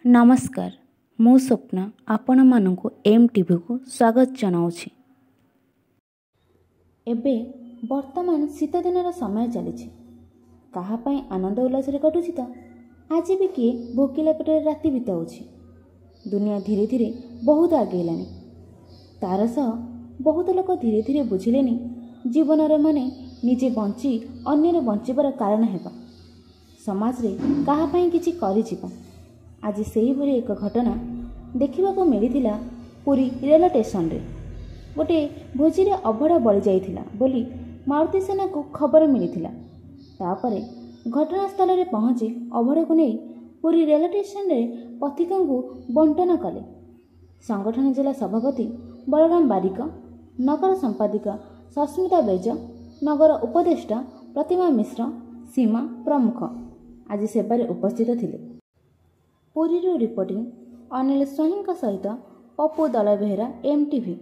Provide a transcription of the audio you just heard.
नमस्कार मु स्वप्ना आपण मानक एम टीवी को स्वागत जनाऊँगी। एबे वर्तमान शीत दिन समय चली कहापाई आनंद उल्लास कटुची तो आज भी किए भोकिला पेटे राति बिताऊँगी। दुनिया धीरे धीरे बहुत आगेलानी तार सह बहुत लोग धीरे धीरे बुझिले जीवन रे माने निजे बंची अन्य बंचार कारण है समाज रे कहापाई किछि करि जिबा। आज सही भरी एक घटना देखा मिलता पुरी रेल स्टेशन रे गोटे भोजी रे अभड़ा बड़ी जाइथिला बोली मारुति सेना को खबर मिलता। तापरे घटनास्थल रे पहुँची अभड़ा को नहीं पुरी रेल स्टेशन रे पथिकों को बंटन कले। संगठन जिला सभापति बलराम बारिक, नगर संपादिका सस्मिता बेज, नगर उपदेष्टा प्रतिमा मिश्र, सीमा प्रमुख आज सेवारे उपस्थित थिले। पुरी रिपोर्टिंग अनिल स्वाईं सहित पप्पू दल बेहरा एम टीवी।